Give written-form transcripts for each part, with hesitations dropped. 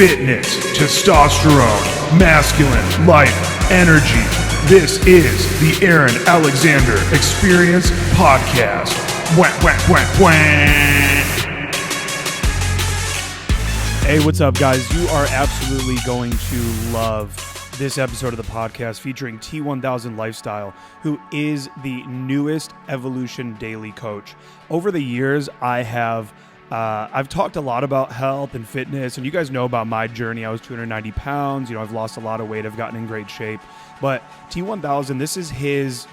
fitness, testosterone, masculine, life, energy. This is the Aaron Alexander Experience Podcast. Wah, wah, wah, wah. Hey, what's up, guys? You are absolutely going to love this episode of the podcast featuring T1000 Lifestyle, who is the newest Evolution Daily coach. Over the years, I've talked a lot about health and fitness, and you guys know about my journey. I was 290 pounds. I've lost a lot of weight. I've gotten in great shape. But T1000, this is his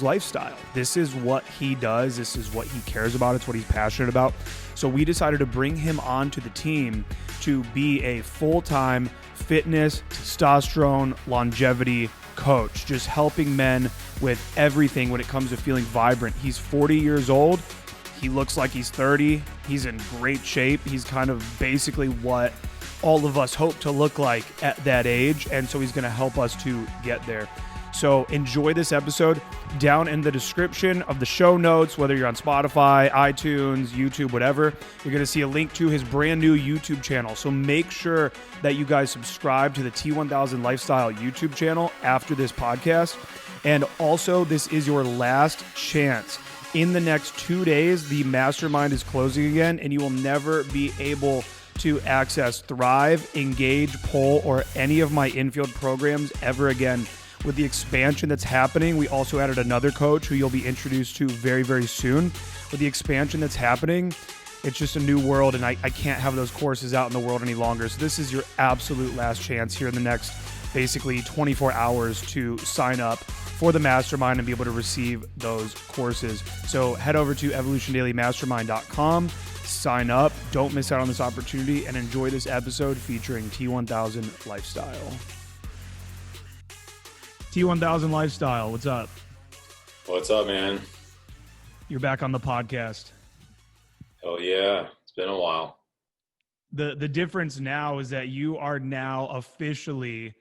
lifestyle. This is what he does. This is what he cares about. It's what he's passionate about. So we decided to bring him onto the team to be a full-time fitness, testosterone, longevity coach, just helping men with everything when it comes to feeling vibrant. He's 40 years old. He looks like he's 30. He's in great shape. He's kind of basically what all of us hope to look like at that age. And so he's going to help us to get there. So enjoy this episode. Down in the description of the show notes, whether you're on Spotify, iTunes, YouTube, whatever, you're going to see a link to his brand new YouTube channel. So make sure that you guys subscribe to the T1000 Lifestyle YouTube channel after this podcast. And also, this is your last chance. In the next 2 days, the mastermind is closing again, and you will never be able to access Thrive, Engage, Pull, or any of my infield programs ever again. With the expansion that's happening, we also added another coach who you'll be introduced to very, very soon. With the expansion that's happening, it's just a new world, and I can't have those courses out in the world any longer. So this is your absolute last chance here in the next basically 24 hours to sign up for the mastermind and be able to receive those courses. So head over to evolutiondailymastermind.com, sign up, don't miss out on this opportunity, and enjoy this episode featuring T1000 Lifestyle. T1000 Lifestyle, what's up? What's up, man? You're back on the podcast. Hell yeah, it's been a while. The difference now is that you are now officially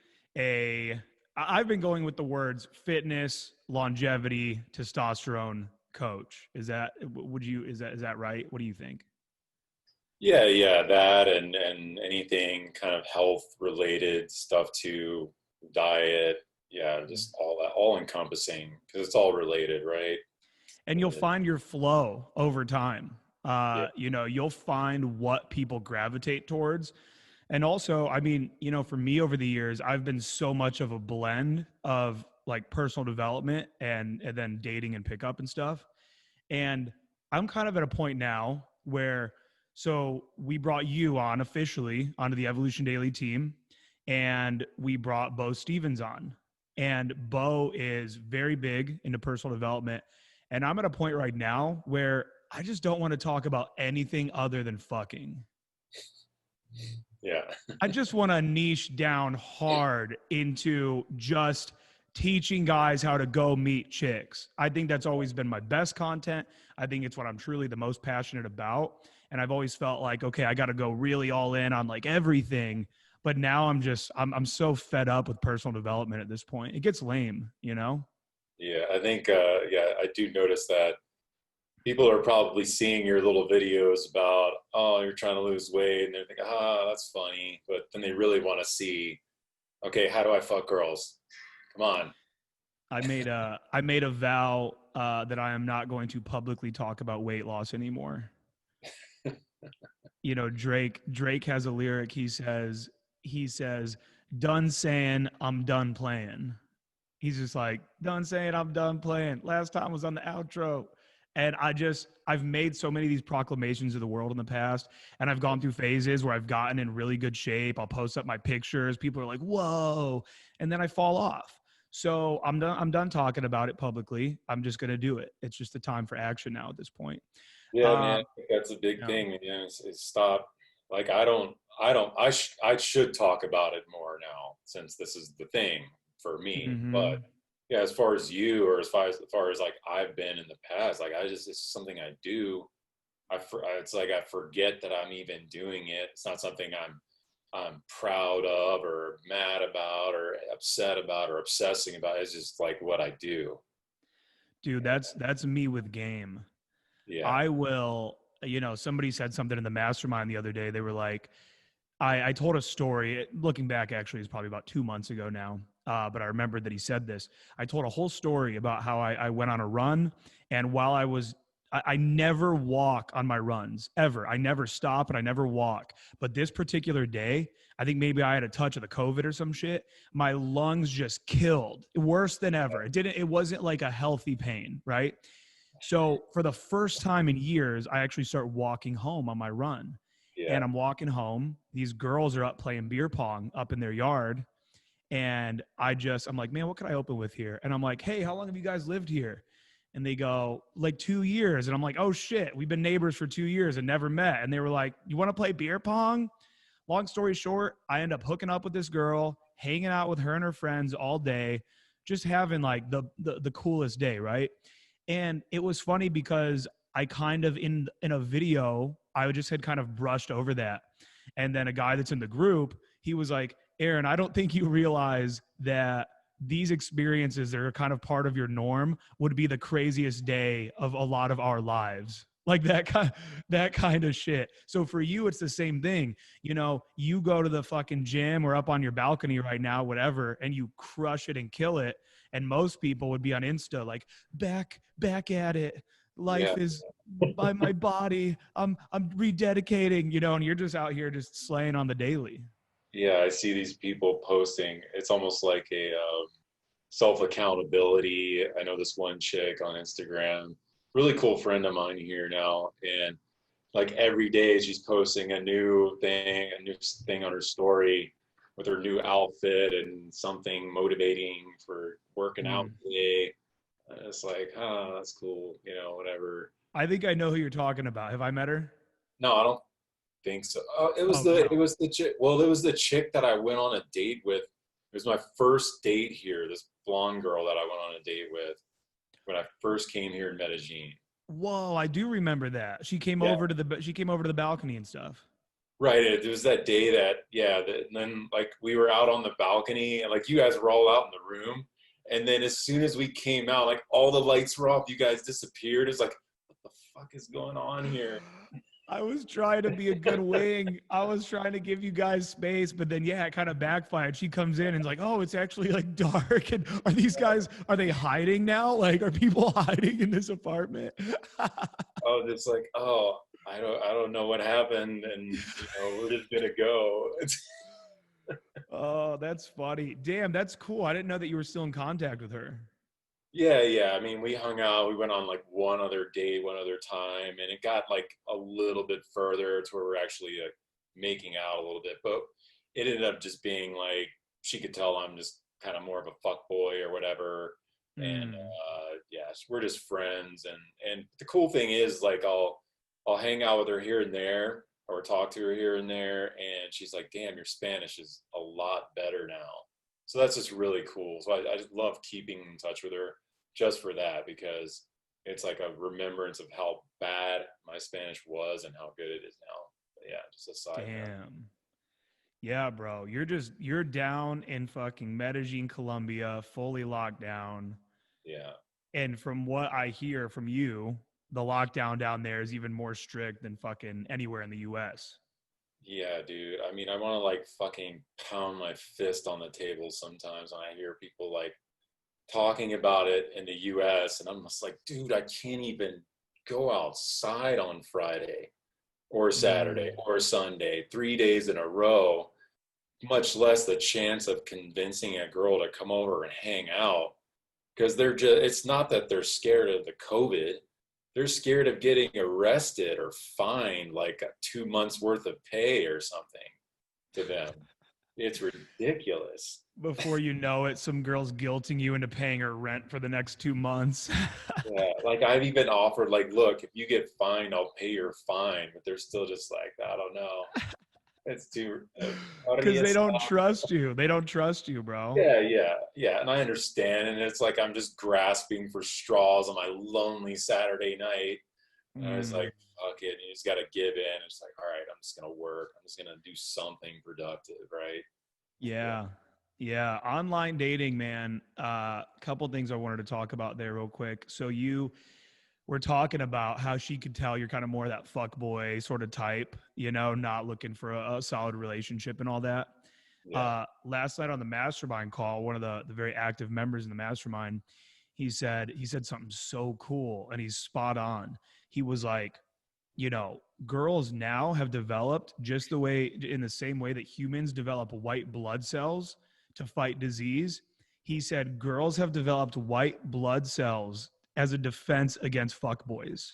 I've been going with the words fitness, longevity, testosterone coach. Is that right? What do you think? Yeah, that and anything kind of health related stuff to diet. Yeah, just all that, all encompassing, because it's all related, right? And you'll find your flow over time. Yeah. You'll find what people gravitate towards. And also, for me over the years, I've been so much of a blend of like personal development and then dating and pickup and stuff. And I'm kind of at a point now where, so we brought you on officially onto the Evolution Daily team, and we brought Bo Stevens on. And Bo is very big into personal development. And I'm at a point right now where I just don't want to talk about anything other than fucking. Yeah. I just want to niche down hard into just teaching guys how to go meet chicks. I think that's always been my best content. I think it's what I'm truly the most passionate about. And I've always felt like, okay, I got to go really all in on like everything. But now I'm so fed up with personal development at this point. It gets lame, Yeah, I think, I do notice that people are probably seeing your little videos about, oh, you're trying to lose weight, and they're thinking, that's funny. But then they really want to see, okay, how do I fuck girls? Come on. I made a vow that I am not going to publicly talk about weight loss anymore. Drake has a lyric. He says, done saying I'm done playing. He's just like, done saying I'm done playing. Last time was on the outro. And I've made so many of these proclamations of the world in the past, and I've gone through phases where I've gotten in really good shape. I'll post up my pictures. People are like, whoa. And then I fall off. So I'm done talking about it publicly. I'm just going to do it. It's just the time for action now at this point. Yeah, man, I think that's a big thing. Is stop. Like, I should talk about it more now, since this is the thing for me. Mm-hmm. But yeah, as far as you, or as far as like I've been in the past, like it's something I do. It's like I forget that I'm even doing it. It's not something I'm proud of or mad about or upset about or obsessing about. It's just like what I do. Dude, that's me with game. Yeah. I will, somebody said something in the mastermind the other day. They were like, I told a story. Looking back, actually, it's probably about 2 months ago now. But I remembered that he said this. I told a whole story about how I went on a run, and while I never walk on my runs ever. I never stop and I never walk. But this particular day, I think maybe I had a touch of the COVID or some shit. My lungs just killed, worse than ever. It wasn't like a healthy pain, right? So for the first time in years, I actually start walking home on my run. Yeah. And I'm walking home. These girls are up playing beer pong up in their yard. And I'm like, man, what can I open with here? And I'm like, hey, how long have you guys lived here? And they go, like 2 years. And I'm like, oh shit, we've been neighbors for 2 years and never met. And they were like, you want to play beer pong? Long story short, I end up hooking up with this girl, hanging out with her and her friends all day, just having like the coolest day, right? And it was funny because I kind of in a video, I just had kind of brushed over that. And then a guy that's in the group, he was like, Aaron, I don't think you realize that these experiences that are kind of part of your norm would be the craziest day of a lot of our lives. Like that kind of shit. So for you, it's the same thing. You know, you go to the fucking gym or up on your balcony right now, whatever, and you crush it and kill it. And most people would be on Insta like, back at it. Yeah. Life is by my body. I'm rededicating, you know, and you're just out here just slaying on the daily. Yeah. I see these people posting. It's almost like a self accountability. I know this one chick on Instagram, really cool friend of mine here now, and like every day she's posting a new thing on her story with her new outfit and something motivating for working out Mm. today. And it's like, oh, that's cool, whatever. I think I know who you're talking about. Have I met her? No, I don't think so. Okay. It was the chick. Well, it was the chick that I went on a date with. It was my first date here. This blonde girl that I went on a date with when I first came here in Medellin. Whoa, I do remember that. Yeah, She came over to the balcony and stuff. right. It was that day that, yeah, and then like we were out on the balcony and like you guys were all out in the room. And then as soon as we came out, like all the lights were off, you guys disappeared. It's like, what the fuck is going on here? I was trying to be a good wing. I was trying to give you guys space, but then yeah, it kind of backfired. She comes in and is like, "Oh, it's actually like dark." And are they hiding now? Like, are people hiding in this apartment? Oh, it's like, oh, I don't know what happened, and we're just gonna go. Oh, that's funny. Damn, that's cool. I didn't know that you were still in contact with her. Yeah, yeah. I mean, we hung out. We went on like one other date, one other time, and it got like a little bit further to where we're actually making out a little bit. But it ended up just being like she could tell I'm just kind of more of a fuck boy or whatever. And Mm. yeah, so we're just friends. And the cool thing is like I'll hang out with her here and there or talk to her here and there, and she's like, "Damn, your Spanish is a lot better now." So that's just really cool. So I just love keeping in touch with her just for that because it's like a remembrance of how bad my Spanish was and how good it is now. But yeah, just a side note. Damn. Yeah, bro. You're down in fucking Medellin, Colombia, fully locked down. Yeah. And from what I hear from you, the lockdown down there is even more strict than fucking anywhere in the US. Yeah, dude. I mean, I want to like fucking pound my fist on the table sometimes when I hear people like talking about it in the US and I'm just like, dude, I can't even go outside on Friday or Saturday Mm. or Sunday, 3 days in a row, much less the chance of convincing a girl to come over and hang out because it's not that they're scared of the COVID. They're scared of getting arrested or fined like 2 months worth of pay or something to them. It's ridiculous. Before you know it, some girl's guilting you into paying her rent for the next 2 months. Yeah, like I've even offered, like, look, if you get fined, I'll pay your fine. But they're still just like, I don't know. It's too. Part of me Because they is don't trust you. They don't trust you, bro. yeah, yeah, yeah, and I understand. And it's like I'm just grasping for straws on my lonely Saturday night. And I was Mm. like, fuck it. You just got to give in. It's like, all right, I'm just going to work. I'm just going to do something productive, right? Yeah. Yeah. Yeah. Online dating, man. A couple things I wanted to talk about there real quick. So we're talking about how she could tell you're kind of more that fuck boy sort of type, you know, not looking for a solid relationship and all that. Yeah. Last night on the mastermind call, one of the very active members in the mastermind, he said something so cool, and he's spot on. He was like, you know, girls now have developed just in the same way that humans develop white blood cells to fight disease. He said girls have developed white blood cells as a defense against fuckboys.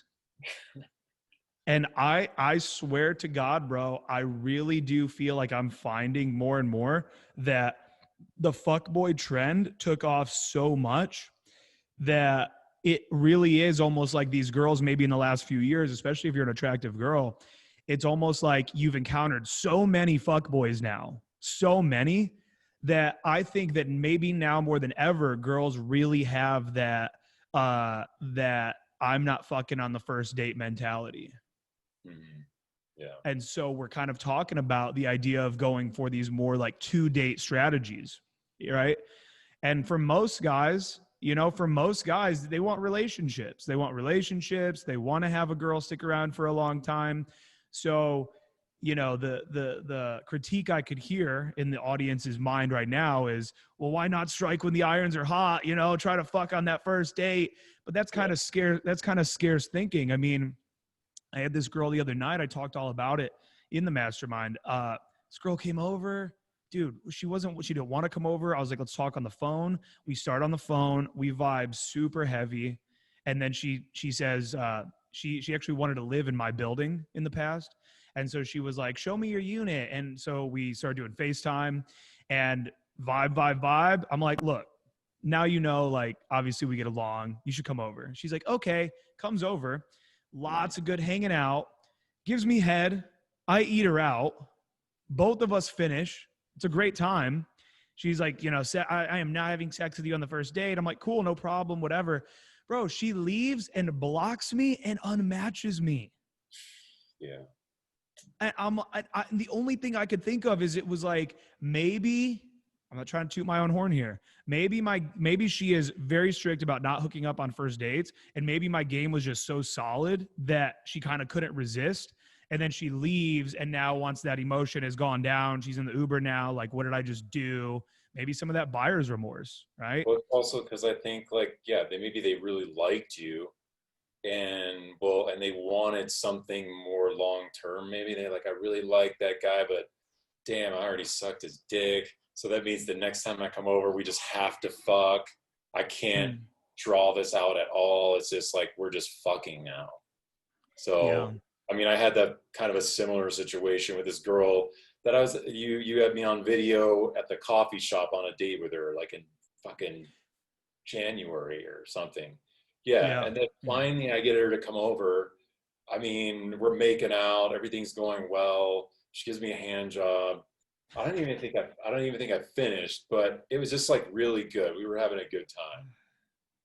And I swear to God, bro, I really do feel like I'm finding more and more that the fuckboy trend took off so much that it really is almost like these girls, maybe in the last few years, especially if you're an attractive girl, it's almost like you've encountered so many fuckboys now, so many, that I think that maybe now more than ever, girls really have that I'm not fucking on the first date mentality. Mm-hmm. Yeah. And so we're kind of talking about the idea of going for these more like 2-date strategies, right? And for most guys, you know, for most guys, they want relationships. They want relationships. They want to have a girl stick around for a long time. So, you know, the critique I could hear in the audience's mind right now is, well, why not strike when the irons are hot? You know, try to fuck on that first date. But that's kind of scare. That's kind of scarce thinking. I mean, I had this girl the other night. I talked all about it in the mastermind. This girl came over. Dude, she didn't want to come over. I was like, let's talk on the phone. We start on the phone. We vibe super heavy. And then she says, she actually wanted to live in my building in the past. And so she was like, show me your unit. And so we started doing FaceTime and vibe. I'm like, look, now, you know, like, obviously we get along. You should come over. She's like, okay, comes over. Lots of good hanging out. Gives me head. I eat her out. Both of us finish. It's a great time. She's like, you know, I am not having sex with you on the first date. I'm like, cool, no problem, whatever. Bro, she leaves and blocks me and unmatches me. Yeah. And the only thing I could think of is it was like, maybe, I'm not trying to toot my own horn here. Maybe she is very strict about not hooking up on first dates. And maybe my game was just so solid that she kind of couldn't resist. And then she leaves, and now once that emotion has gone down, she's in the Uber now. Like, what did I just do? Maybe some of that buyer's remorse, right? But also because I think like, yeah, maybe they really liked you, and they wanted something more long term. Maybe they like, I really like that guy, but damn, I already sucked his dick. So that means the next time I come over, we just have to fuck. I can't draw this out at all. It's just like, we're just fucking now. So, Yeah. I mean, I had that kind of a similar situation with this girl that you had me on video at the coffee shop on a date with her, like in fucking January or something. Yeah. And then finally I get her to come over. I mean, we're making out, everything's going well. She gives me a hand job. I don't even think I finished, but it was just like really good. We were having a good time.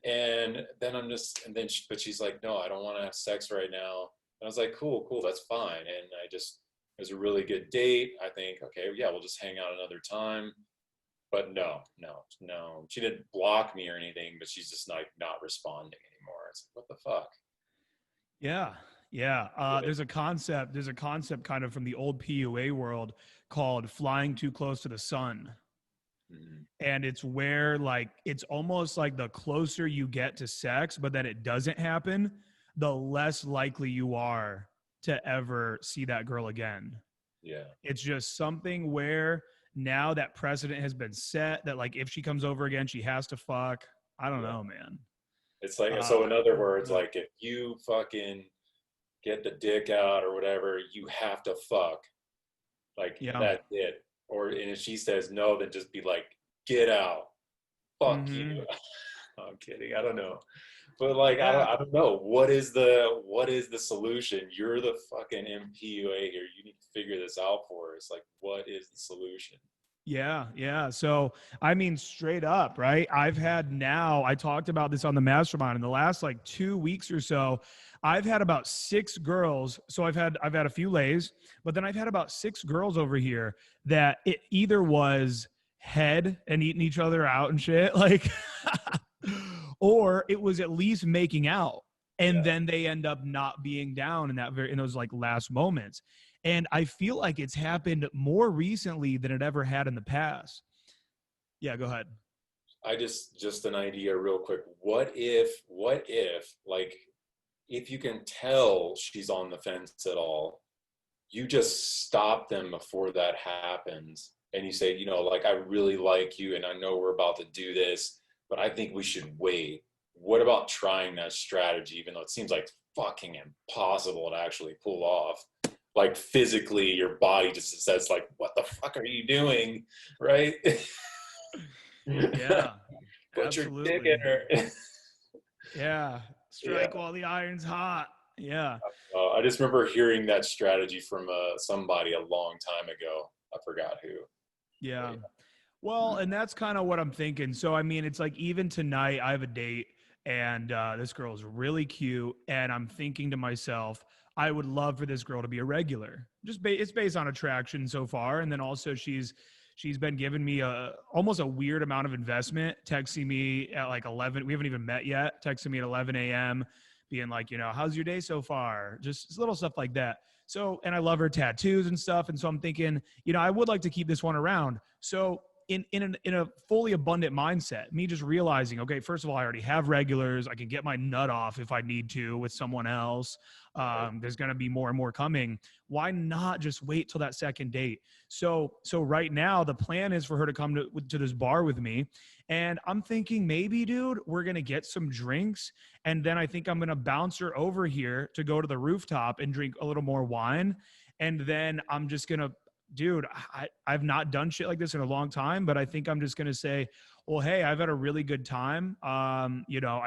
And then but she's like, no, I don't want to have sex right now. And I was like, cool, that's fine. And it was a really good date. I think, okay, yeah, we'll just hang out another time. But no. She didn't block me or anything, but she's just like not responding anymore. It's like, what the fuck? Yeah. There's a concept kind of from the old PUA world called flying too close to the sun. Mm-hmm. And it's where like, it's almost like the closer you get to sex, but then it doesn't happen, the less likely you are to ever see that girl again. Yeah. It's just something where now that precedent has been set that like, if she comes over again, she has to fuck. I don't know, man. It's like, so in other words, like if you fucking get the dick out or whatever, you have to fuck. Like, that's it. And if she says no, then just be like, get out. Fuck you. I'm kidding. I don't know. But like, I don't know. What is the solution? You're the fucking MPUA here. You need to figure this out for us. Like, what is the solution? Yeah. So, I mean, straight up, right? I talked about this on the mastermind in the last like 2 weeks or so. I've had about 6 girls. So I've had a few lays, but then I've had about 6 girls over here that it either was head and eating each other out and shit, like, or it was at least making out. And Yeah. then they end up not being down in those like last moments. And I feel like it's happened more recently than it ever had in the past. Yeah, go ahead. I just an idea real quick. What if, like, if you can tell she's on the fence at all, you just stop them before that happens. And you say, like, I really like you and I know we're about to do this, but I think we should wait. What about trying that strategy, even though it seems like fucking impossible to actually pull off? Like, physically, your body just says, like, what the fuck are you doing? Right? Yeah, Put your dick in absolutely. her. Yeah. Yeah. Strike while the iron's hot. Yeah. I just remember hearing that strategy from somebody a long time ago. I forgot who. But Yeah. yeah. Well, and that's kind of what I'm thinking. So, I mean, it's like even tonight, I have a date, and this girl is really cute. And I'm thinking to myself, I would love for this girl to be a regular. It's based on attraction so far, and then also she's been giving me a almost a weird amount of investment, texting me at like 11. We haven't even met yet. Texting me at 11 a.m., being like, how's your day so far? Just little stuff like that. So, and I love her tattoos and stuff, and so I'm thinking, I would like to keep this one around. So in a fully abundant mindset, me just realizing, okay, first of all, I already have regulars. I can get my nut off if I need to with someone else. Right. There's going to be more and more coming. Why not just wait till that second date? So right now the plan is for her to come to this bar with me, and I'm thinking maybe, dude, we're going to get some drinks, and then I think I'm going to bounce her over here to go to the rooftop and drink a little more wine, and then I'm just going to, dude, I've not done shit like this in a long time, but I think I'm just going to say, well, hey, I've had a really good time. I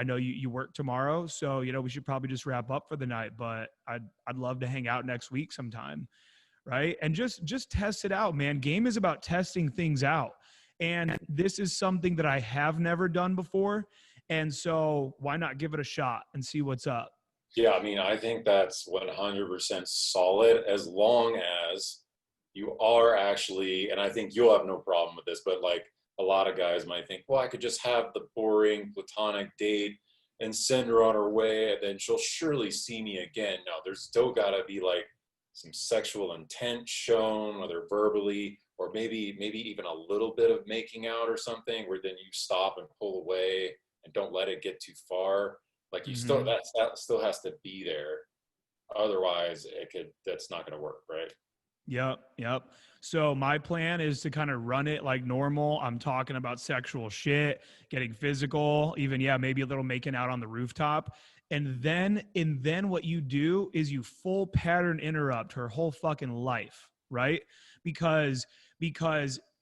know you work tomorrow, so, we should probably just wrap up for the night, but I'd love to hang out next week sometime. Right. And just test it out, man. Game is about testing things out. And this is something that I have never done before. And so why not give it a shot and see what's up? Yeah, I mean, I think that's 100% solid as long as you are actually, and I think you'll have no problem with this, but like a lot of guys might think, well, I could just have the boring platonic date and send her on her way, and then she'll surely see me again. No, there's still got to be like some sexual intent shown, whether verbally or maybe even a little bit of making out or something, where then you stop and pull away and don't let it get too far. Like you still Mm-hmm. that still has to be there. Otherwise, that's not going to work, right? Yep. Yep. So my plan is to kind of run it like normal. I'm talking about sexual shit, getting physical, even, yeah, maybe a little making out on the rooftop. And then what you do is you full pattern interrupt her whole fucking life, right? Because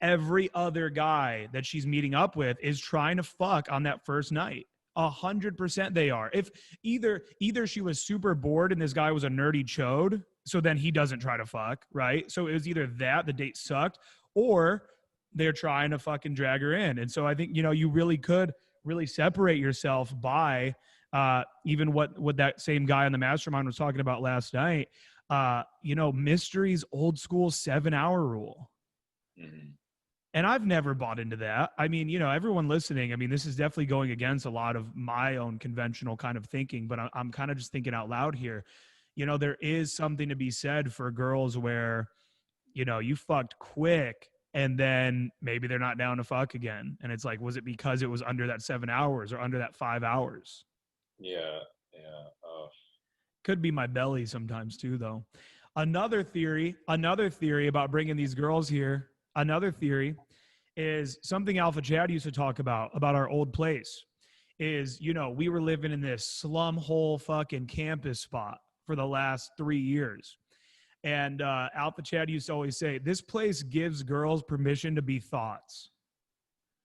every other guy that she's meeting up with is trying to fuck on that first night. 100% they are. If either she was super bored and this guy was a nerdy chode, so then he doesn't try to fuck, right? So it was either that the date sucked, or they're trying to fucking drag her in. And so I think, you really could really separate yourself by even what that same guy on the mastermind was talking about last night. Mystery's old school 7-hour rule. Mm-hmm. And I've never bought into that. I mean, everyone listening, I mean, this is definitely going against a lot of my own conventional kind of thinking, but I'm kind of just thinking out loud here. There is something to be said for girls where, you fucked quick and then maybe they're not down to fuck again. And it's like, was it because it was under that 7 hours or under that 5 hours? Yeah, yeah. Could be my belly sometimes too, though. Another theory about bringing these girls here. Another theory is something Alpha Chad used to talk about our old place. Is, we were living in this slum hole fucking campus spot for the last 3 years. And Alpha Chad used to always say, this place gives girls permission to be thoughts.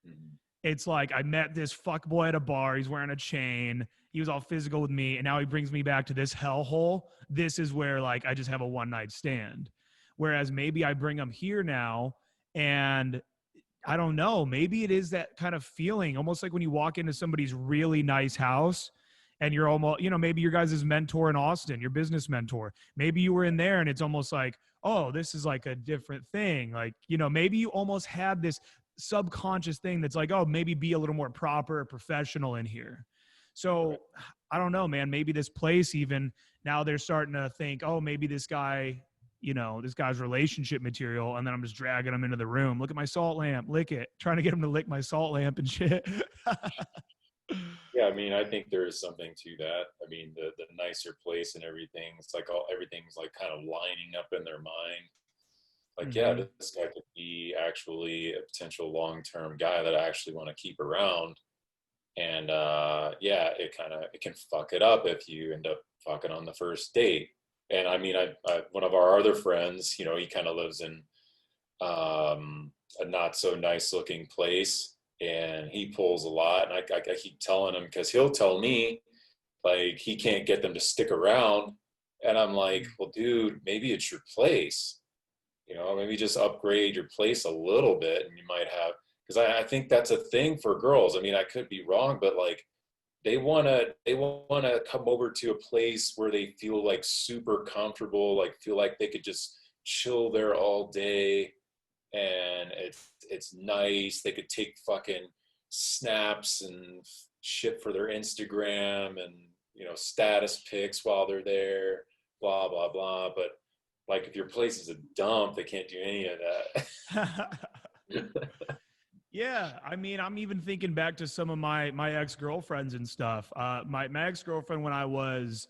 Mm-hmm. It's like, I met this fuck boy at a bar. He's wearing a chain. He was all physical with me. And now he brings me back to this hellhole. This is where, like, I just have a one night stand. Whereas maybe I bring him here now, and I don't know, maybe it is that kind of feeling, almost like when you walk into somebody's really nice house and you're almost, maybe your guys' mentor in Austin, your business mentor, maybe you were in there and it's almost like, oh, this is like a different thing. Like, maybe you almost had this subconscious thing that's like, oh, maybe be a little more proper, professional in here. So I don't know, man, maybe this place even now they're starting to think, oh, maybe this guy, this guy's relationship material. And then I'm just dragging him into the room. Look at my salt lamp, lick it, trying to get him to lick my salt lamp and shit. Yeah, I mean, I think there is something to that. I mean, the nicer place and everything, it's like everything's like kind of lining up in their mind. Like, yeah, Mm-hmm. this guy could be actually a potential long-term guy that I actually want to keep around. And yeah, it can fuck it up if you end up fucking on the first date. And I mean, I one of our other friends, he kind of lives in a not so nice looking place, and he pulls a lot. And I keep telling him, because he'll tell me like he can't get them to stick around, and I'm like, well, dude, maybe it's your place. Maybe just upgrade your place a little bit, and you might have, because I think that's a thing for girls. I mean, I could be wrong, but like they wanna come over to a place where they feel like super comfortable, like feel like they could just chill there all day, and it's nice. They could take fucking snaps and shit for their Instagram, and status pics while they're there, blah blah blah. But like, if your place is a dump, they can't do any of that. Yeah, I mean, I'm even thinking back to some of my ex-girlfriends and stuff. My ex-girlfriend when I was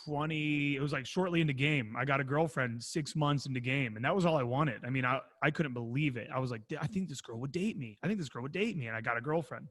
20, it was like shortly into game. I got a girlfriend 6 months into game, and that was all I wanted. I mean, I couldn't believe it. I was like, I think this girl would date me. I think this girl would date me, and I got a girlfriend.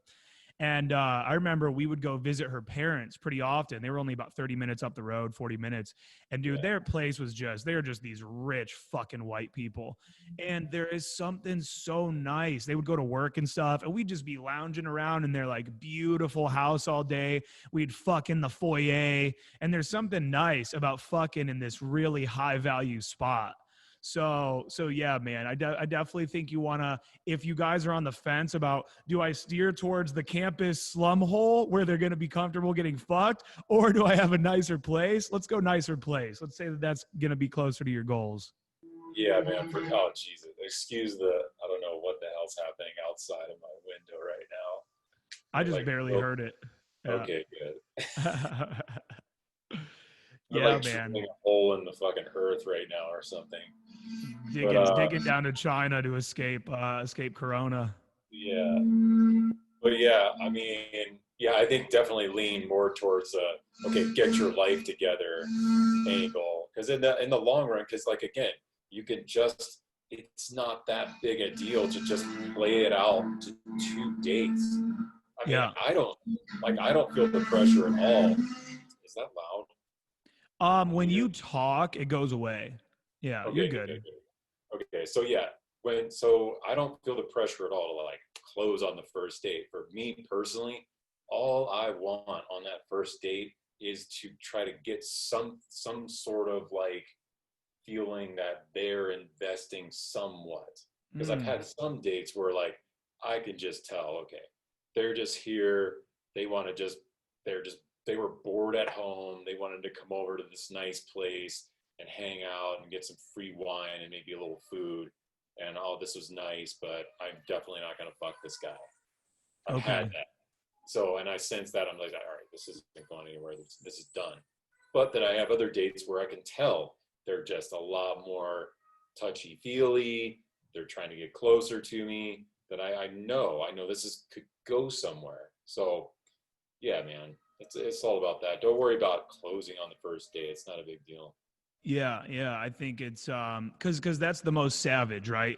And I remember we would go visit her parents pretty often. They were only about 30 minutes up the road, 40 minutes. And dude, Yeah. their place was they're just these rich fucking white people. And there is something so nice. They would go to work and stuff, and we'd just be lounging around in their like beautiful house all day. We'd fuck in the foyer. And there's something nice about fucking in this really high value spot. So yeah, man, I definitely think you want to, if you guys are on the fence about, do I steer towards the campus slum hole where they're going to be comfortable getting fucked, or do I have a nicer place? Let's go nicer place. Let's say that that's going to be closer to your goals. Yeah, man. Oh, Jesus. Excuse I don't know what the hell's happening outside of my window right now. I just Like, barely heard it. Yeah. okay, good. They're Yeah, like man. drilling a hole in the fucking earth right now or something. Digging down to China to escape Corona. Yeah. But yeah, I mean, yeah, I think definitely lean more towards okay, get your life together angle. Because in the long run, because like again, you can just, it's not that big a deal to just play it out to 2 dates. I mean, Yeah. I don't feel the pressure at all. Is that loud? When you talk, it goes away. Yeah, Okay, you're good, good. good, good. Okay, so yeah, so I don't feel the pressure at all to like close on the first date. For me personally, all I want on that first date is to try to get some sort of like feeling that they're investing somewhat. Because I've had some dates where like I can just tell, okay, they're just here, they want to just they were bored at home, they wanted to come over to this nice place and hang out and get some free wine and maybe a little food, and oh, this was nice, but I'm definitely not going to fuck this guy. I've had that. So, and I sense that, I'm like, all right, this isn't going anywhere, this is done. But then I have other dates where I can tell they're just a lot more touchy feely, they're trying to get closer to me, that I know could go somewhere. So yeah, man, it's all about that. Don't worry about closing on the first day, it's not a big deal. Yeah. I think it's because that's the most savage, right?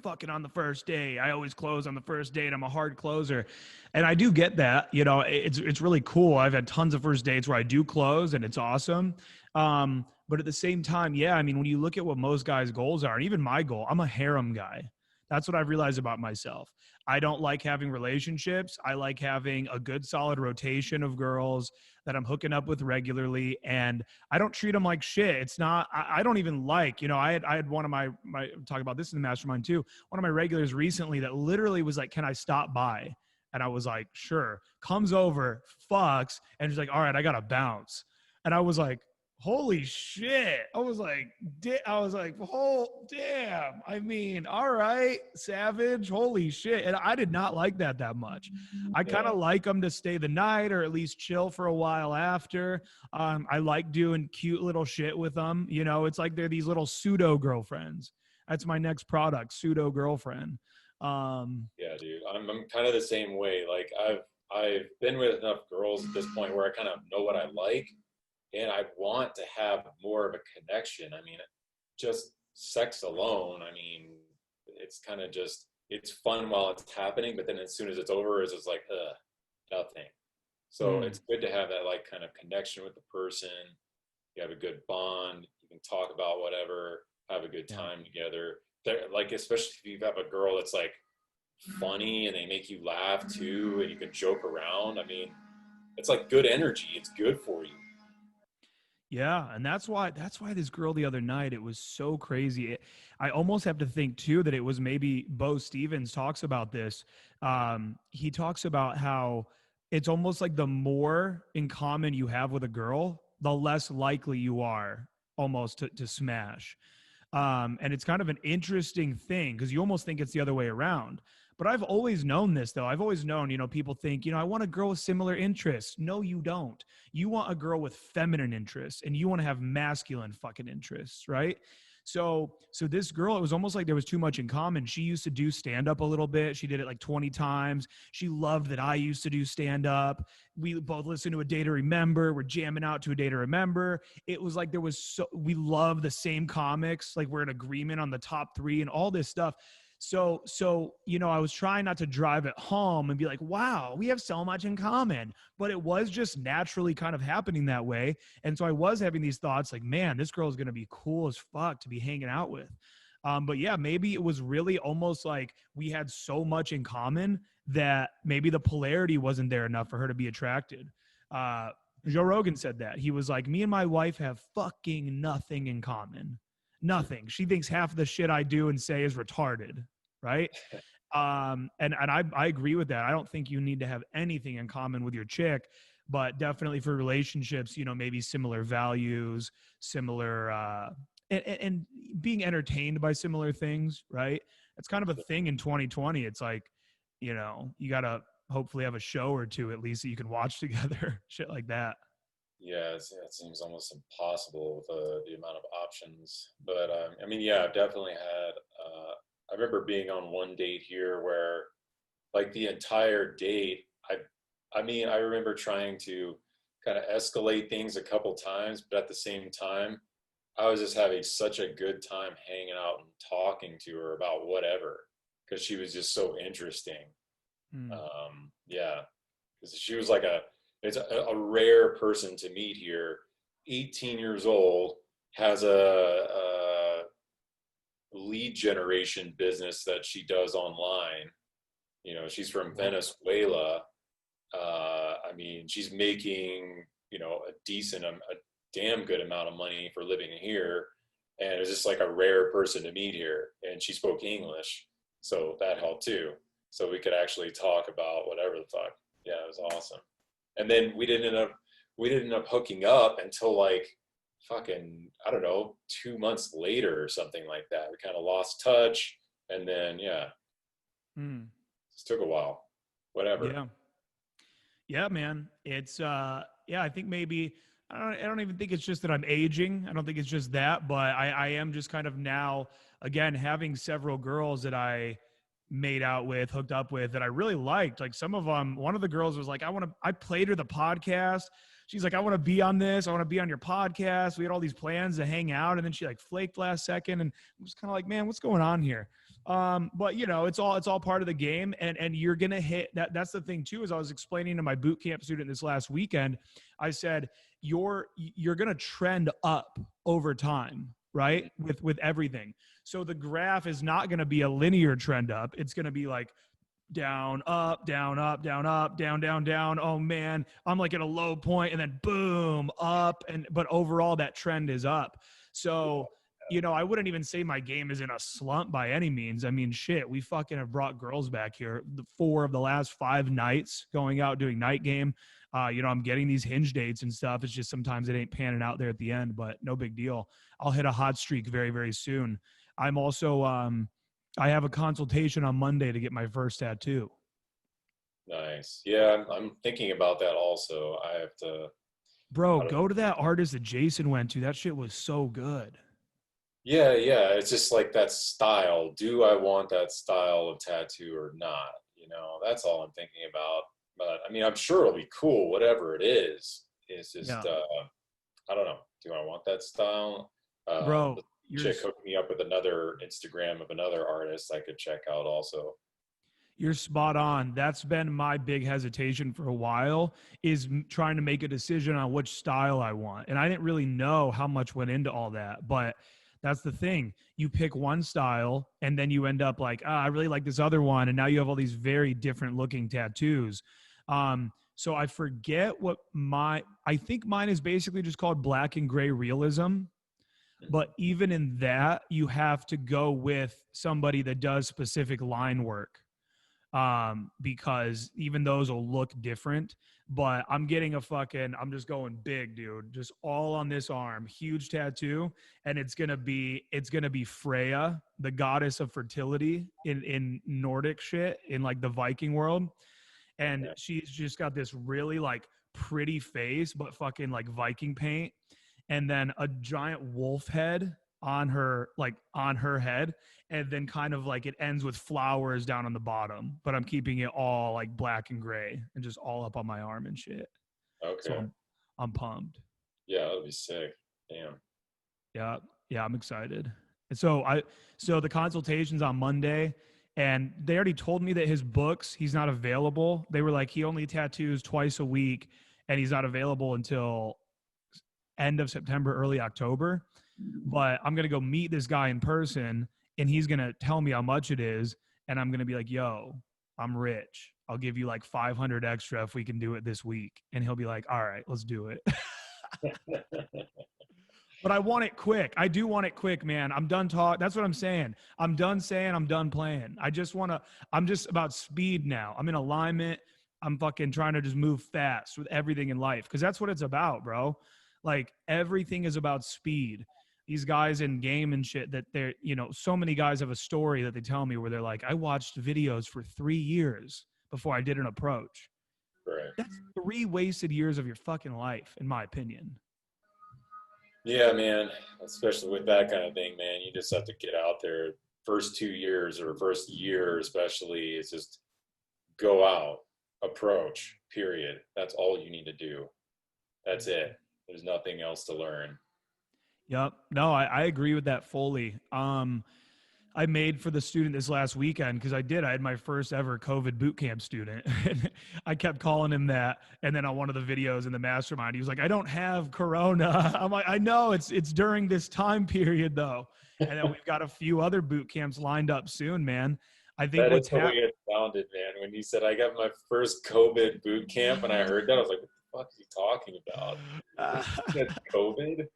Fucking on the first day. I always close on the first date. I'm a hard closer, and I do get that. It's really cool. I've had tons of first dates where I do close, and it's awesome. But at the same time, yeah, I mean, when you look at what most guys' goals are, and even my goal, I'm a harem guy. That's what I've realized about myself. I don't like having relationships. I like having a good solid rotation of girls that I'm hooking up with regularly, and I don't treat them like shit. It's not, I don't even like, I had one of my talk about this in the mastermind too. One of my regulars recently that literally was like, can I stop by? And I was like, sure. Comes over, fucks, and she's like, all right, I got to bounce. And I was like, Holy shit. I was like, oh, damn. I mean, all right, savage. Holy shit. And I did not like that much. I kind Yeah, of like them to stay the night or at least chill for a while after. I like doing cute little shit with them. You know, it's like they're these little pseudo girlfriends. That's my next product, pseudo girlfriend. Um, yeah, dude. I'm kind of the same way. Like I've been with enough girls at this point where I kind of know what I like, and I want to have more of a connection. I mean, just sex alone, I mean, it's kind of just it's fun while it's happening, but then as soon as it's over, it's just like nothing. So mm, it's good to have that like kind of connection with the person. You have a good bond. You can talk about whatever, have a good yeah. time together. They're, like especially if you have a girl that's like funny and they make you laugh too, and you can joke around. I mean, it's like good energy. It's good for you. Yeah, and that's why this girl the other night, it was so crazy. I almost have to think too that it was maybe Bo Stevens talks about this. He talks about how it's almost like the more in common you have with a girl, the less likely you are almost to smash. And it's kind of an interesting thing because you almost think it's the other way around. But I've always known this, though. I've always known, people think, I want a girl with similar interests. No, you don't. You want a girl with feminine interests and you want to have masculine fucking interests, right? So this girl, it was almost like there was too much in common. She used to do stand up a little bit. She did it like 20 times. She loved that I used to do stand up. We both listened to A Day to Remember. We're jamming out to A Day to Remember. It was like we love the same comics. Like we're in agreement on the top 3 and all this stuff. So I was trying not to drive it home and be like, wow, we have so much in common. But it was just naturally kind of happening that way. And so I was having these thoughts like, man, this girl is going to be cool as fuck to be hanging out with. But yeah, maybe it was really almost like we had so much in common that maybe the polarity wasn't there enough for her to be attracted. Uh, Joe Rogan said that. He was like, me and my wife have fucking nothing in common. Nothing. She thinks half the shit I do and say is retarded, right? And I agree with that. I don't think you need to have anything in common with your chick, but definitely for relationships, maybe similar values, similar and being entertained by similar things, right? It's kind of a thing in 2020. It's like, you gotta hopefully have a show or two at least that you can watch together, shit like that. Yeah, it seems almost impossible with the amount of options. But I mean, yeah, I've definitely had. I remember being on one date here where, like, the entire date, I mean, I remember trying to kind of escalate things a couple times, but at the same time, I was just having such a good time hanging out and talking to her about whatever because she was just so interesting. Mm. Yeah, because she was like it's a rare person to meet here. 18 years old, has a lead generation business that she does online. She's from Wow. Venezuela. I mean, she's making a damn good amount of money for living here, and it was just like a rare person to meet here. And she spoke English, so that helped too. So we could actually talk about whatever the fuck. Yeah, it was awesome. And then we didn't end up hooking up until like fucking I don't know 2 months later or something like that. We kind of lost touch, and then yeah, Mm. it took a while. Whatever. Yeah. Yeah, man. It's yeah, I think maybe I don't even think it's just that I'm aging. I don't think it's just that, but I am just kind of now again having several girls that I made out with, hooked up with that I really liked. Like some of them, one of the girls was like, I played her the podcast. She's like, I want to be on this. I want to be on your podcast. We had all these plans to hang out. And then she like flaked last second. And I was kind of like, man, what's going on here? But it's all part of the game, and you're gonna hit that. That's the thing too. As I was explaining to my boot camp student this last weekend, I said you're gonna trend up over time, right? With everything. So the graph is not gonna be a linear trend up. It's gonna be like down, up, down, up, down, up, down, down, down. Oh man, I'm like at a low point, and then boom, up, but overall that trend is up. So I wouldn't even say my game is in a slump by any means. I mean, shit, we fucking have brought girls back here. The 4 of the last 5 nights going out doing night game. I'm getting these hinge dates and stuff. It's just sometimes it ain't panning out there at the end, but no big deal. I'll hit a hot streak very, very soon. I'm also, I have a consultation on Monday to get my first tattoo. Nice. Yeah, I'm thinking about that also. I have to. Bro, go to that artist that Jason went to. That shit was so good. Yeah, yeah. It's just like that style. Do I want that style of tattoo or not? That's all I'm thinking about. But I mean, I'm sure it'll be cool, whatever it is. It's just, Yeah. I don't know. Do I want that style? Bro, The chick hooked me up with another Instagram of another artist I could check out also. you're spot on. That's been my big hesitation for a while, is trying to make a decision on which style I want. And I didn't really know how much went into all that, but that's the thing. You pick one style and then you end up like, I really like this other one. And now you have all these very different looking tattoos. So I forget I think mine is basically just called black and gray realism. But even in that, you have to go with somebody that does specific line work, because even those will look different. But I'm just going big, dude. Just all on this arm, huge tattoo, and it's gonna be Freya, the goddess of fertility in Nordic shit, in like the Viking world. And she's just got this really like pretty face, but fucking like Viking paint, and then a giant wolf head on her head, and then kind of like it ends with flowers down on the bottom, but I'm keeping it all like black and gray and just all up on my arm and shit. Okay. So I'm pumped. Yeah, that'll be sick. Damn. Yeah, I'm excited. And so the consultation's on Monday, and they already told me that his books, he's not available. They were like, he only tattoos twice a week and he's not available until end of September, early October. But I'm going to go meet this guy in person, and he's going to tell me how much it is. And I'm going to be like, yo, I'm rich. I'll give you like 500 extra if we can do it this week. And he'll be like, all right, let's do it. But I want it quick. I do want it quick, man. I'm done talking. That's what I'm saying. I'm done saying, I'm done playing. I'm just about speed now. I'm in alignment. I'm fucking trying to just move fast with everything in life, because that's what it's about, bro. Like, everything is about speed. These guys in game and shit, that they're, so many guys have a story that they tell me where they're like, I watched videos for 3 years before I did an approach. Right. That's 3 wasted years of your fucking life, in my opinion. Yeah, man. Especially with that kind of thing, man. You just have to get out there. First 2 years or first year especially, it's just go out, approach, period. That's all you need to do. That's it. There's nothing else to learn. Yep. No, I agree with that fully. I made for the student this last weekend because I had my first ever COVID boot camp student. And I kept calling him that. And then on one of the videos in the mastermind, he was like, I don't have Corona. I'm like, I know it's during this time period though. And then we've got a few other boot camps lined up soon, man. I think that is the way it sounded, man. When you said I got my first COVID boot camp and I heard that, I was like, what the fuck is he talking about? That's COVID?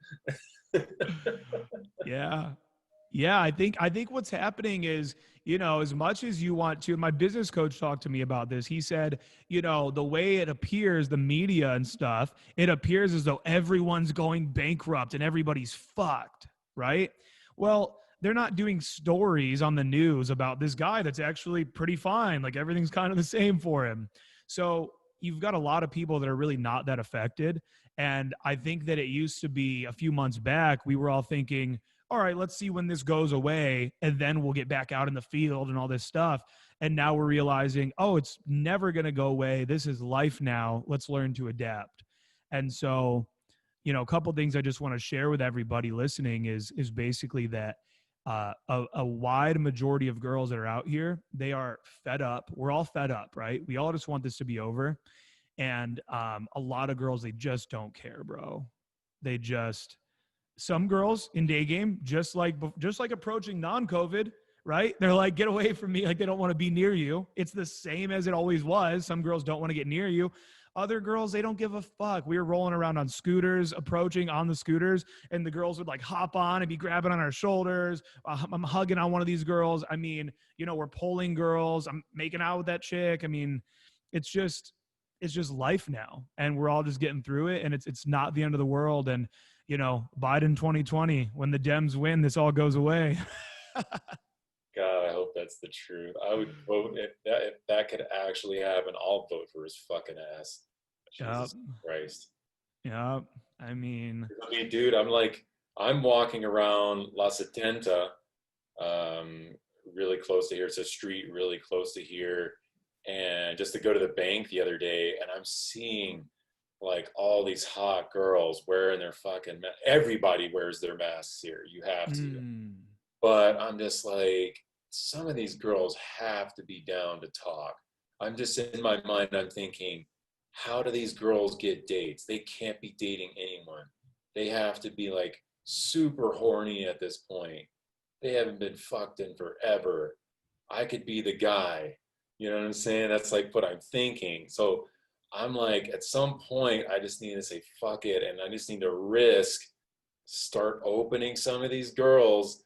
Yeah. I think what's happening is, as much as you want to, my business coach talked to me about this. He said, the way it appears, the media and stuff, it appears as though everyone's going bankrupt and everybody's fucked, right? Well, they're not doing stories on the news about this guy that's actually pretty fine. Like, everything's kind of the same for him. So you've got a lot of people that are really not that affected. And I think that it used to be a few months back, we were all thinking, all right, let's see when this goes away, and then we'll get back out in the field and all this stuff. And now we're realizing, oh, it's never going to go away. This is life now. Let's learn to adapt. And so, a couple of things I just want to share with everybody listening is basically that a wide majority of girls that are out here, they are fed up. We're all fed up, right? We all just want this to be over. And a lot of girls, they just don't care, bro. Some girls in day game, just like approaching non-COVID, right? They're like, get away from me. Like, they don't want to be near you. It's the same as it always was. Some girls don't want to get near you. Other girls, they don't give a fuck. We were rolling around on scooters, approaching on the scooters, and the girls would like hop on and be grabbing on our shoulders. I'm hugging on one of these girls. I mean, we're pulling girls. I'm making out with that chick. I mean, it's just life now, and we're all just getting through it, and it's not the end of the world. And Biden 2020, when the Dems win, this all goes away. God, I hope that's the truth. I would vote if that could actually happen. I'll vote for his fucking ass. Jesus Christ. Yeah. I mean, dude, I'm walking around La Setenta, really close to here. It's a street really close to here. And just to go to the bank the other day, and I'm seeing like all these hot girls wearing their fucking everybody wears their masks here. You have to. But I'm just like, some of these girls have to be down to talk. I'm just in my mind, I'm thinking, how do these girls get dates? They can't be dating anyone. They have to be like super horny at this point. They haven't been fucked in forever. I could be the guy. You know what I'm saying? That's like what I'm thinking. So I'm like, at some point, I just need to say, fuck it. And I just need to start opening some of these girls.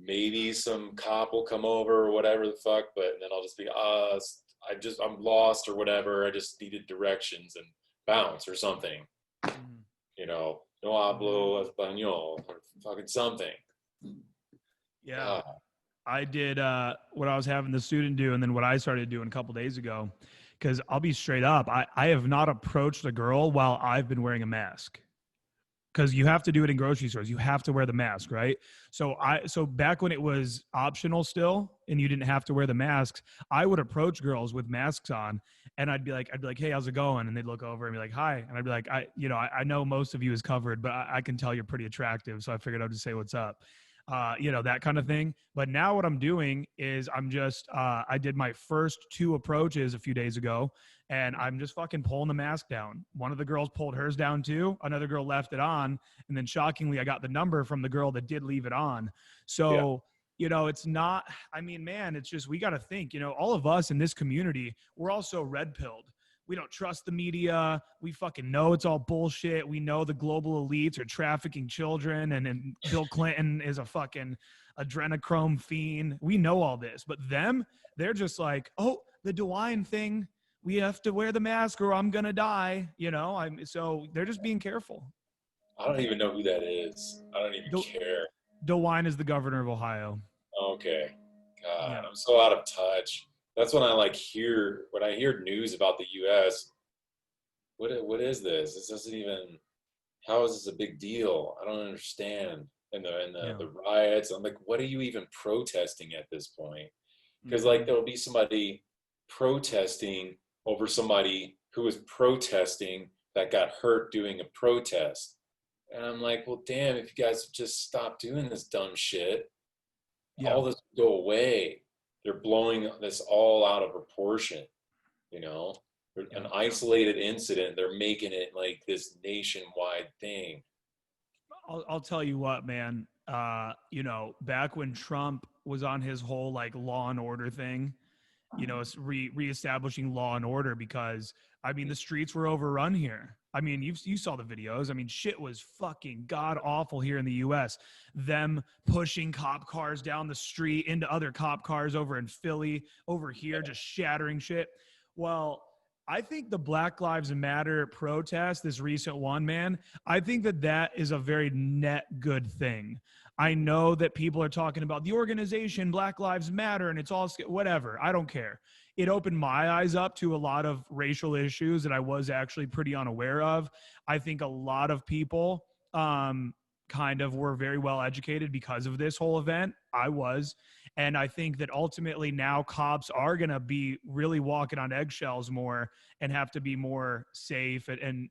Maybe some cop will come over or whatever the fuck, but then I'll just be, I'm lost or whatever. I just needed directions and bounce or something. No hablo español or fucking something. Yeah. I did what I was having the student do, and then what I started doing a couple days ago, because I'll be straight up. I have not approached a girl while I've been wearing a mask. Because you have to do it in grocery stores. You have to wear the mask, right? So back when it was optional still and you didn't have to wear the masks, I would approach girls with masks on, and I'd be like, hey, how's it going? And they'd look over and be like, hi. And I'd be like, I know most of you is covered, but I can tell you're pretty attractive. So I figured I'd just say what's up. That kind of thing. But now what I'm doing is I did my first 2 approaches a few days ago, and I'm just fucking pulling the mask down. One of the girls pulled hers down too. Another girl left it on. And then shockingly, I got the number from the girl that did leave it on. So, it's not, man, it's just, we got to think, all of us in this community, we're all so red pilled. We don't trust the media. We fucking know it's all bullshit. We know the global elites are trafficking children, and Bill Clinton is a fucking adrenochrome fiend. We know all this, but they're just like, oh, the DeWine thing. We have to wear the mask or I'm going to die. So they're just being careful. I don't even know who that is. I don't even care. DeWine is the governor of Ohio. Okay. God, yeah. I'm so out of touch. That's when I hear news about the U.S. What is this? This doesn't even. How is this a big deal? I don't understand. And the riots. I'm like, what are you even protesting at this point? Because there'll be somebody protesting over somebody who was protesting that got hurt doing a protest. And I'm like, well, damn, if you guys just stop doing this dumb shit, all this will go away. They're blowing this all out of proportion, An isolated incident, they're making it like this nationwide thing. I'll tell you what, man. Back when Trump was on his whole law and order thing, reestablishing law and order, because the streets were overrun here. You saw the videos. Shit was fucking god awful here in the U.S. Them pushing cop cars down the street into other cop cars over in Philly, over here, just shattering shit. Well, I think the Black Lives Matter protest, this recent one, man, I think that is a very net good thing. I know that people are talking about the organization Black Lives Matter and it's all whatever. I don't care. It opened my eyes up to a lot of racial issues that I was actually pretty unaware of. I think a lot of people kind of were very well educated because of this whole event. I was. And I think that ultimately now cops are going to be really walking on eggshells more and have to be more safe and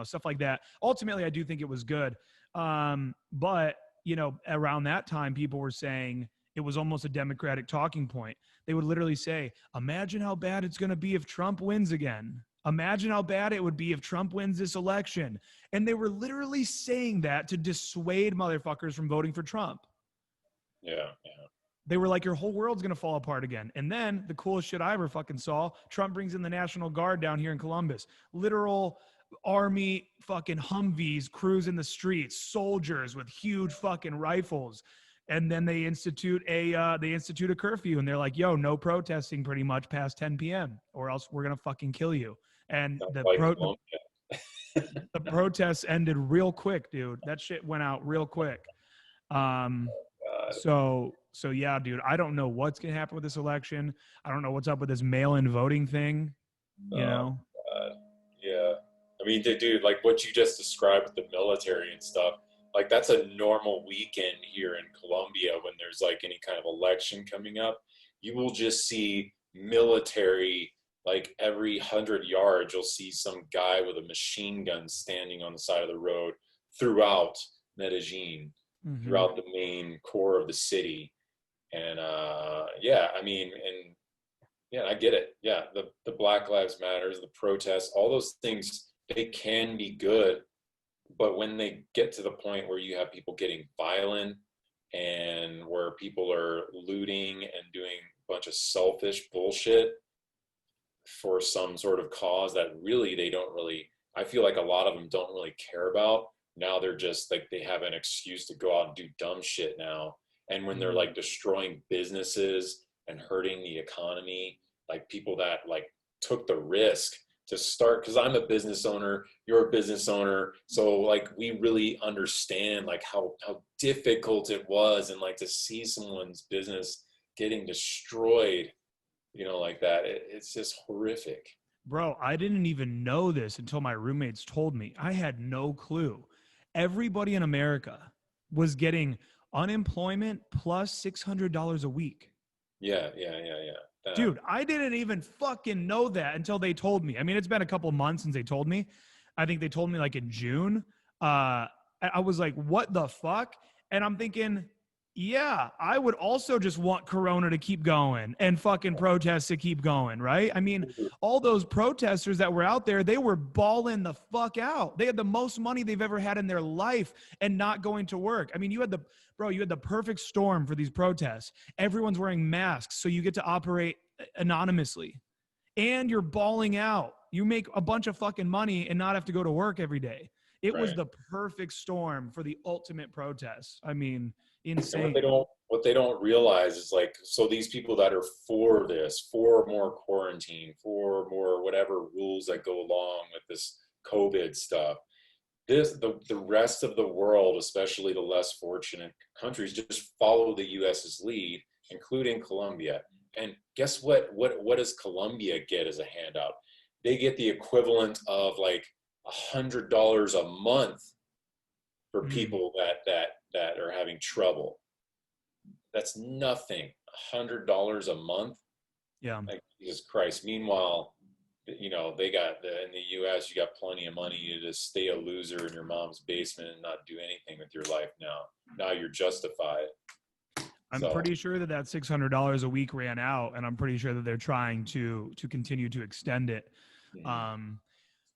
stuff like that. Ultimately, I do think it was good. But around that time, people were saying it was almost a Democratic talking point. They would literally say, imagine how bad it's going to be if Trump wins again. Imagine how bad it would be if Trump wins this election. And they were literally saying that to dissuade motherfuckers from voting for Trump. Yeah. They were like, your whole world's going to fall apart again. And then the coolest shit I ever fucking saw, Trump brings in the National Guard down here in Columbus. Literal army fucking Humvees cruising the streets, soldiers with huge fucking rifles. And then they institute a curfew, and they're like, yo, no protesting pretty much past 10 p.m. or else we're going to fucking kill you. And Sounds like Colombia. the protests ended real quick, dude. That shit went out real quick. God. So yeah, dude, I don't know what's gonna happen with this election. I don't know what's up with this mail-in voting thing. You know? God. Yeah. I mean, dude, like what you just described with the military and stuff, like that's a normal weekend here in Colombia when there's like any kind of election coming up. You will just see military, like every 100 yards, you'll see some guy with a machine gun standing on the side of the road throughout Medellin, throughout the main core of the city. And yeah, I mean, and yeah, I get it. Yeah, the Black Lives Matters, the protests, all those things, they can be good, but when they get to the point where you have people getting violent and where people are looting and doing a bunch of selfish bullshit for some sort of cause that really they don't really, I feel like a lot of them don't really care about. Now they're just like, they have an excuse to go out and do dumb shit now. And when they're like destroying businesses and hurting the economy, like people that like took the risk to start, because I'm a business owner, you're a business owner, so like we really understand like how difficult it was, and like to see someone's business getting destroyed, you know, like that, it's just horrific. Bro, I didn't even know this until my roommates told me. I had no clue. Everybody in America was getting unemployment plus $600 a week. Yeah. Dude, I didn't even fucking know that until they told me. I mean, it's been a couple months since they told me. I think they told me like in June. I was like, what the fuck? And I'm thinking, yeah, I would also just want Corona to keep going and fucking protests to keep going, right? I mean, all those protesters that were out there, they were balling the fuck out. They had the most money they've ever had in their life and not going to work. I mean, you had the perfect storm for these protests. Everyone's wearing masks, so you get to operate anonymously. And you're balling out. You make a bunch of fucking money and not have to go to work every day. It was the perfect storm for the ultimate protest. I mean, insane. And what they don't realize is like, so these people that are for this, for more quarantine, for more whatever rules that go along with this COVID stuff, the rest of the world, especially the less fortunate countries, just follow the US's lead, including Colombia. And guess what? What does Colombia get as a handout? They get the equivalent of like $100 a month for people that are having trouble. That's nothing. $100 a month. Yeah. Like, Jesus Christ. Meanwhile, you know, they got in the US, you got plenty of money to just stay a loser in your mom's basement and not do anything with your life now. Now you're justified. I'm pretty sure that $600 a week ran out, and I'm pretty sure that they're trying to continue to extend it.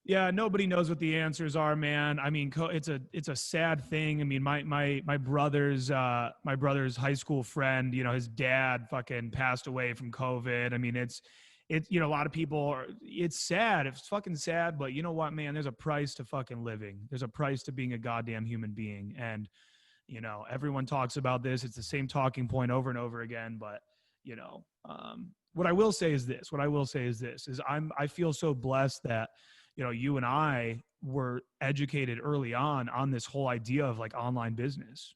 Yeah, nobody knows what the answers are, man. I mean, it's a sad thing. I mean, my brother's high school friend, you know, his dad fucking passed away from COVID. I mean, it's you know, a lot of people it's sad. It's fucking sad, but you know what, man? There's a price to fucking living. There's a price to being a goddamn human being, and you know, everyone talks about this. It's the same talking point over and over again, but you know, what I will say is this. I feel so blessed that, you know, you and I were educated early on this whole idea of like online business.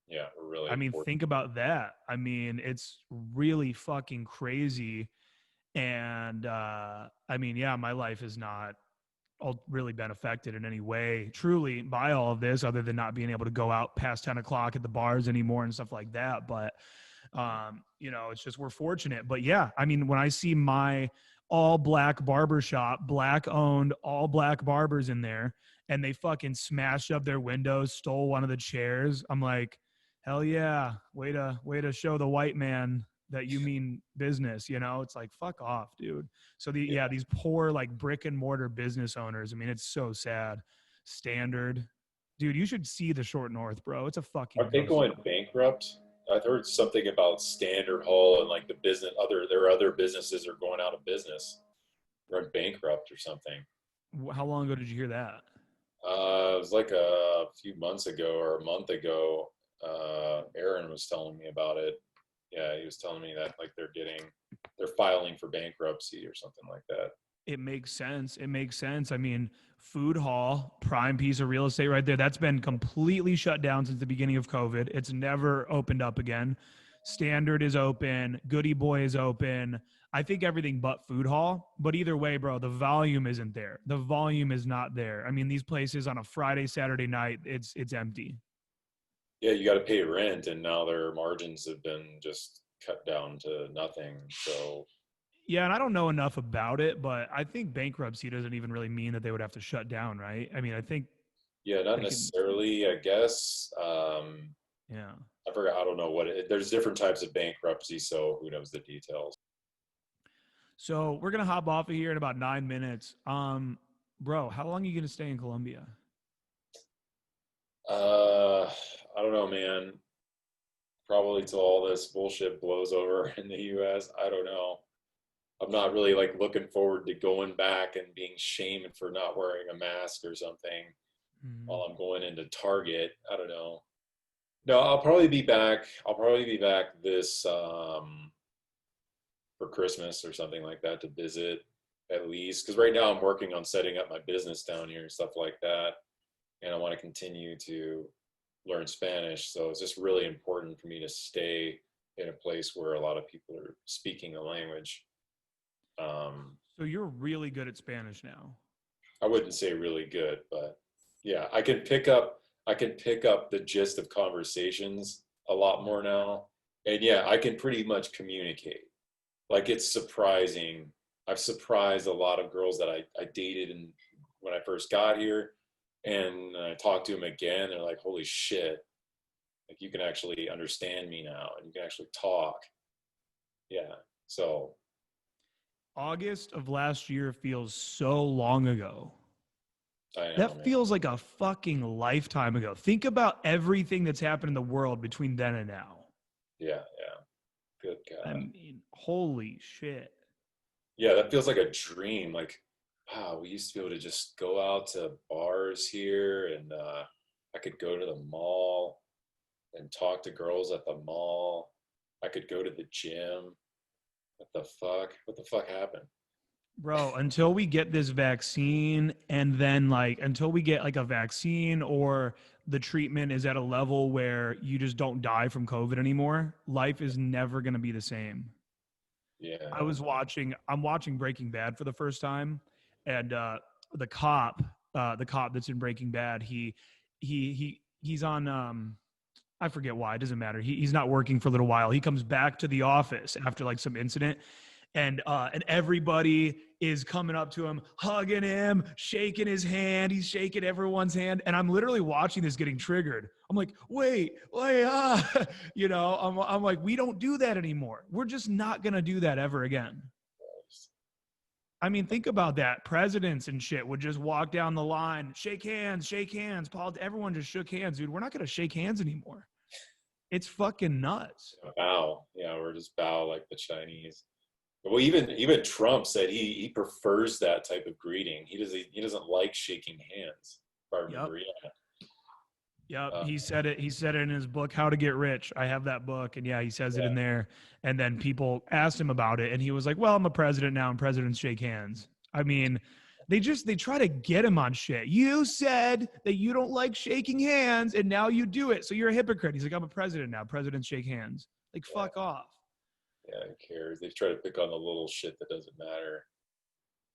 Yeah, really. I mean, think about that. I mean, it's really fucking crazy. And I mean, yeah, my life has not really been affected in any way truly by all of this, other than not being able to go out past 10 o'clock at the bars anymore and stuff like that. But you know, it's just, we're fortunate. But yeah, I mean, when I see my all black barbershop, black owned, all black barbers in there, and they fucking smashed up their windows, stole one of the chairs, I'm like, hell yeah, way to show the white man that you mean business. You know, it's like, fuck off, dude. So these poor like brick and mortar business owners, I mean, it's so sad. Standard, dude, you should see the Short North, bro. It's a fucking Are they going bankrupt? I've heard something about Standard Hall and like their other businesses are going out of business, run bankrupt or something. How long ago did you hear that? It was like a few months ago or a month ago. Aaron was telling me about it. Yeah, he was telling me that like they're filing for bankruptcy or something like that. It makes sense. It makes sense. I mean, food hall, prime piece of real estate right there. That's been completely shut down since the beginning of COVID. It's never opened up again. Standard is open. Goody Boy is open. I think everything but food hall. But either way, bro, the volume isn't there. The volume is not there. I mean, these places on a Friday, Saturday night, it's empty. Yeah, you got to pay rent, and now their margins have been just cut down to nothing. So Yeah, and I don't know enough about it, but I think bankruptcy doesn't even really mean that they would have to shut down, right? I mean, I think yeah, not they can, necessarily, I guess. yeah. I forgot. I don't know there's different types of bankruptcy, so who knows the details. So we're gonna hop off of here in about 9 minutes. Bro, how long are you gonna stay in Colombia? Uh, I don't know, man. Probably till all this bullshit blows over in the U.S. I don't know. I'm not really like looking forward to going back and being shamed for not wearing a mask or something Mhm. while I'm going into Target. I don't know. No, I'll probably be back. I'll probably be back this for Christmas or something like that to visit at least. Because right now I'm working on setting up my business down here and stuff like that, and I want to continue to learn Spanish. So it's just really important for me to stay in a place where a lot of people are speaking the language. Um, So you're really good at Spanish now. I wouldn't say really good, but yeah, I can pick up the gist of conversations a lot more now. And yeah, I can pretty much communicate. Like it's surprising. I've surprised a lot of girls that I dated and when I first got here, and I talked to them again. They're like, "Holy shit! Like you can actually understand me now, and you can actually talk." Yeah. So August of last year feels so long ago. I know, That man. feels like a fucking lifetime ago. Think about everything that's happened in the world between then and now. Yeah, yeah. Good I God. mean, holy shit. Yeah, that feels like a dream. Like, wow, we used to be able to just go out to bars here, and I could go to the mall and talk to girls at the mall. I could go to the gym. What the fuck? What the fuck happened? Bro, until we get this vaccine and then like until we get like a vaccine or the treatment is at a level where you just don't die from COVID anymore, life is never going to be the same. Yeah, I'm watching Breaking Bad for the first time, and the the cop that's in Breaking Bad, he's on I forget why. It doesn't matter. He's not working for a little while. He comes back to the office after like some incident, and everybody is coming up to him, hugging him, shaking his hand. He's shaking everyone's hand, and I'm literally watching this getting triggered. I'm like, wait, I'm like, we don't do that anymore. We're just not gonna do that ever again. I mean, think about that. Presidents and shit would just walk down the line, shake hands, shake hands. Paul, everyone just shook hands, dude. We're not gonna shake hands anymore. It's fucking nuts. bow. Yeah, we're just bow like the Chinese. Well, even Trump said he prefers that type of greeting. He doesn't like shaking hands. If I Yep. remember, yeah. Yep, Uh, he said it. He said it in his book, How to Get Rich. I have that book, and yeah, he says it yeah, in there. And then people asked him about it, and he was like, "Well, I'm a president now, and presidents shake hands." I mean, they try to get him on shit. You said that you don't like shaking hands, and now you do it, so you're a hypocrite. He's like, "I'm a president now. Presidents shake hands." Like, yeah, fuck off. yeah. Who cares? They try to pick on the little shit that doesn't matter.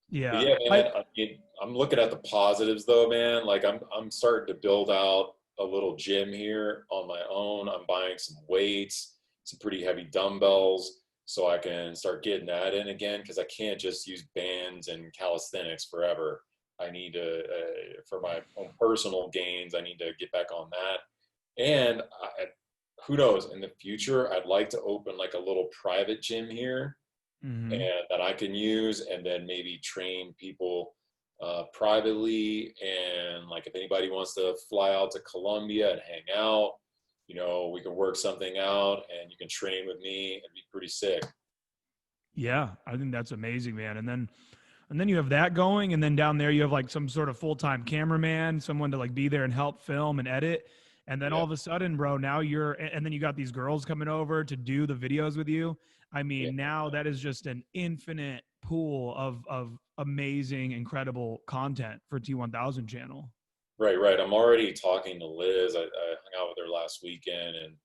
But Yeah, yeah, man, I mean, I'm looking at the positives though, man. Like I'm starting to build out a little gym here on my own. I'm buying some weights, some pretty heavy dumbbells, so I can start getting that in again because I can't just use bands and calisthenics forever. I need to, for my own personal gains, I need to get back on that. And who knows, in the future, I'd like to open like a little private gym here mm-hmm. and that I can use, and then maybe train people privately. And like, if anybody wants to fly out to Colombia and hang out, we can work something out and you can train with me. It'd be pretty sick. Yeah, I think that's amazing, man. And then you have that going, and then down there you have like some sort of full-time cameraman, someone to like be there and help film and edit. And then Yeah. all of a sudden, bro, now and then you got these girls coming over to do the videos with you. I Yeah. mean, now that is just an infinite pool of amazing, incredible content for T1000 channel. Right. I'm already talking to Liz. I hung out with her last weekend, and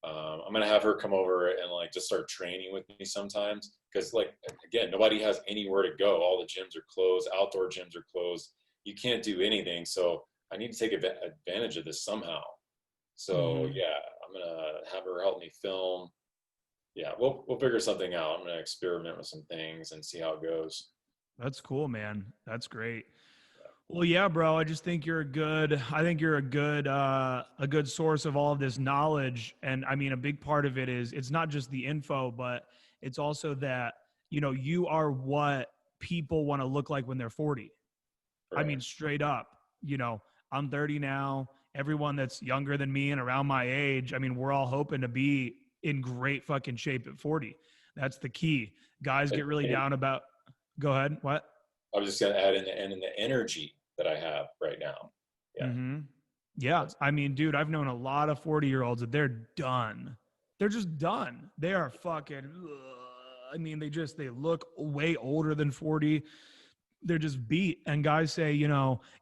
I'm gonna have her come over and like just start training with me sometimes. Because like again, nobody has anywhere to go. All the gyms are closed. Outdoor gyms are closed. You can't do anything. So I need to take advantage of this somehow. So Mm-hmm. yeah, I'm gonna have her help me film. Yeah, we'll figure something out. I'm gonna experiment with some things and see how it goes. That's cool, man. That's great. Well, yeah, bro. I think you're a good source of all of this knowledge. And I mean, a big part of it is it's not just the info, but it's also that, you are what people want to look like when they're 40. I Right. mean, straight up, I'm 30 now. Everyone that's younger than me and around my age, I mean, we're all hoping to be in great fucking shape at 40. That's the key. Guys And, get really and down about, go ahead. What? I was just gonna add in the energy that I have right now. Yeah, Mm-hmm. Yeah. that's I mean, dude, I've known a lot of 40-year-olds that they're done. They're just done. They are fucking, I mean, they look way older than 40. They're just beat. And guys say,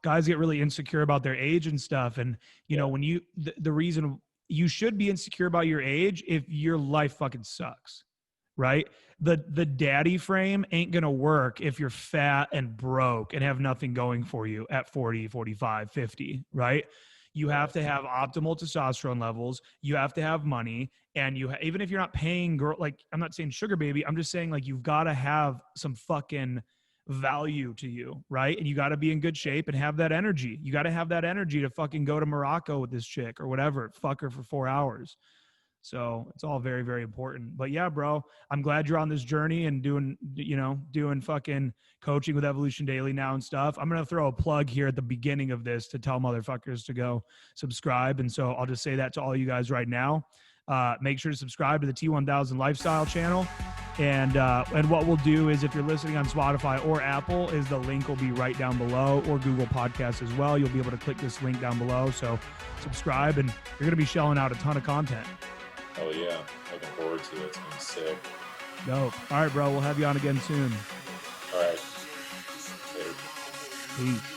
guys get really insecure about their age and stuff. And, yeah, when the reason you should be insecure about your age if your life fucking sucks, right? The daddy frame ain't going to work if you're fat and broke and have nothing going for you at 40, 45, 50, right? You have right. to have optimal testosterone levels. You have to have money. And even if you're not paying girl, like I'm not saying sugar baby, I'm just saying like you've got to have some fucking value to you, right? And you got to be in good shape and have that energy. You got to have that energy to fucking go to Morocco with this chick or whatever, fuck her for 4 hours. So it's all very, very important. But yeah, bro, I'm glad you're on this journey and doing fucking coaching with Evolution Daily now and stuff. I'm going to throw a plug here at the beginning of this to tell motherfuckers to go subscribe. And so I'll just say that to all you guys right now. Make sure to subscribe to the T1000 Lifestyle channel. And what we'll do is if you're listening on Spotify or Apple, is the link will be right down below, or Google Podcasts as well. You'll be able to click this link down below. So subscribe, and you're going to be shelling out a ton of content. Oh yeah, looking forward to it. It's gonna be sick. Dope. All right, bro. We'll have you on again soon. All right, later. Peace.